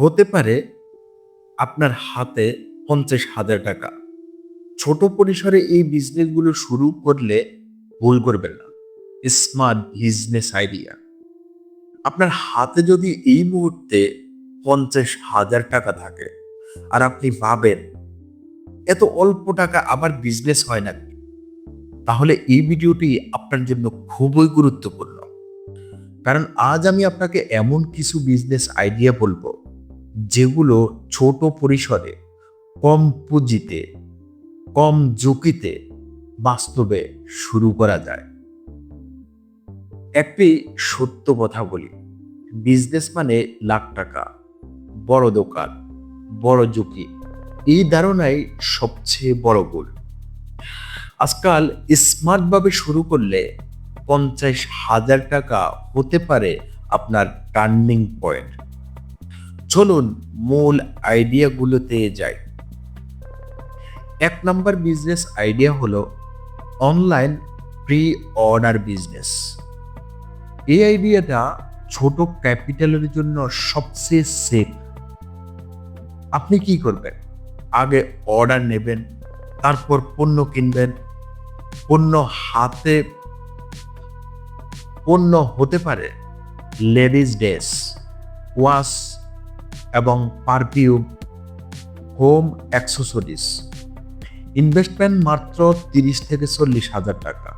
হতে পারে আপনার হাতে ৫০,০০০ টাকা। ছোট পরিসরে এই বিজনেসগুলো শুরু করলে ভুল করবেন না। Smart business idea. আপনার হাতে যদি এই মুহূর্তে ৫০,০০০ টাকা থাকে আর আপনি ভাবেন এত অল্প টাকা আবার বিজনেস হয় নাকি, তাহলে এই ভিডিওটি আপনার জন্য খুবই গুরুত্বপূর্ণ। কারণ আজ আমি আপনাকে এমন কিছু বিজনেস আইডিয়া বলবো যেগুলো ছোট পরিসরে, কম পুঁজিতে, কম ঝুঁকিতে বাস্তবে শুরু করা যায়। একটি সত্য কথা বলি, বিজনেস মানে লাখ টাকা, বড় দোকান, বড় ঝুঁকি, এই ধারণাই সবচেয়ে বড় ভুল। আজকাল স্মার্টভাবে শুরু করলে ৫০,০০০ টাকা হতে পারে আপনার টার্নিং পয়েন্ট। চলুন মূল আইডিয়াগুলোতে যাই। ১ নম্বর বিজনেস আইডিয়া হলো অনলাইন প্রি অর্ডার বিজনেস। এই আইডিয়াটা ছোট ক্যাপিটালের জন্য সবচেয়ে সেফ। আপনি কি করবেন? আগে অর্ডার নেবেন, তারপর পণ্য কিনবেন। পণ্য হতে পারে লেডিস ড্রেস, ওয়াশ এবং পারফিউম, হোম অ্যাক্সেসরিজ। ইনভেস্টমেন্ট মাত্র ৩০ থেকে ৪০,০০০ টাকা।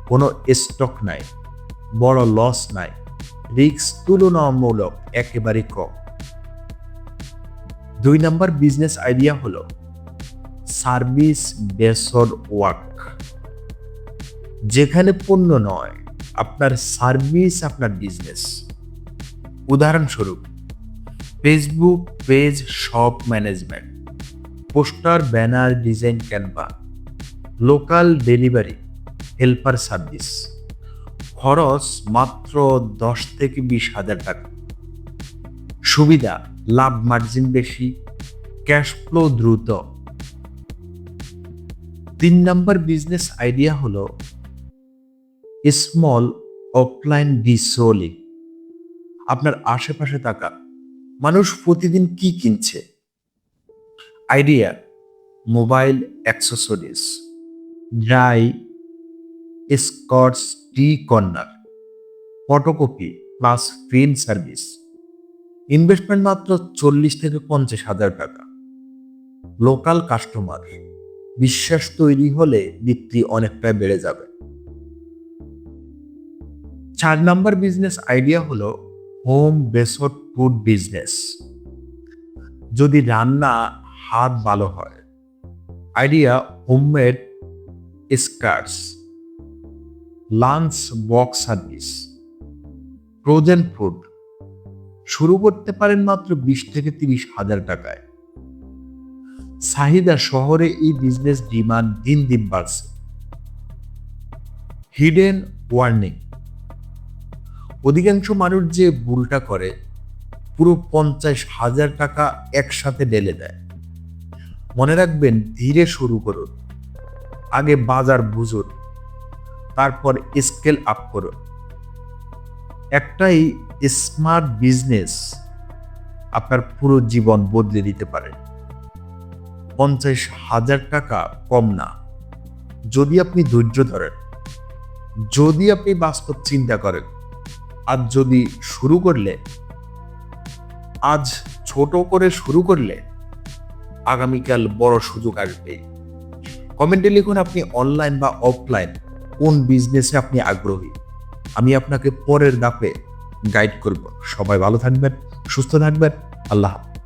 কোনো স্টক নাই, বড় লস নাই, রিস্ক তুলনামূলক একেবারে কম। ২ নম্বর বিজনেস আইডিয়া হলো সার্ভিস বেসড ওয়ার্ক। যেখানে পণ্য নয়, আপনার সার্ভিস আপনার বিজনেস। উদাহরণস্বরূপ Facebook page shop management, poster banner design, Canva, local delivery, helper service. খরচ মাত্র ১০ থেকে ২০,০০০ টাকা। সুবিধা, লাভ মার্জিন বেশি, ক্যাশ ফ্লো দ্রুত। ৩ নম্বর বিজনেস আইডিয়া হলো স্মল অফলাইন রিসোলিং। আপনার আশেপাশে থাকা মানুষ প্রতিদিন কি কিনছে? আইডিয়া, মোবাইল অ্যাক্সেসরিজ, ড্রাই স্কটস tea corner, photocopy plus print service. Investment মাত্র ৪০ থেকে ৫০,০০০ টাকা। লোকাল কাস্টমার, বিশ্বাস তৈরি হলে বিক্রি অনেকটা বেড়ে যাবে। ৪ নম্বর বিজনেস আইডিয়া হলো হোম বেসড ফুড বিজনেস। যদি রান্না হাত ভালো হয়, idea homemade skirts, lunch box service, frozen food. শুরু করতে পারেন মাত্র ২০ থেকে ৩০,০০০ টাকায়। চাহিদা, শহরে এই বিজনেস ডিমান্ড দিন দিন বাড়ছে। হিডেন ওয়ার্নিং, অধিকাংশ মানুষ যে ভুলটা করে পুরো ৫০,০০০ টাকা একসাথে ঢেলে দেয়। মনে রাখবেন, ধীরে শুরু করুন। আগে বাজার বুঝুন, তারপর স্কেল আপ করুন। একটাই স্মার্ট বিজনেস আপনার পুরো জীবন বদলে দিতে পারে। ৫০,০০০ টাকা কম না, যদি আপনি ধৈর্য ধরেন, যদি আপনি বাস্তব চিন্তা করেন। আজ যদি শুরু করলে, আজ ছোট করে শুরু করলে আগামীকাল বড় সুযোগ আসবে। কমেন্টে লিখুন আপনি অনলাইন বা অফলাইন কোন বিজনেসে আপনি আগ্রহী। আমি আপনাকে পরের ধাপে গাইড করব। সবাই ভালো থাকবেন, সুস্থ থাকবেন। আল্লাহ হাফেজ।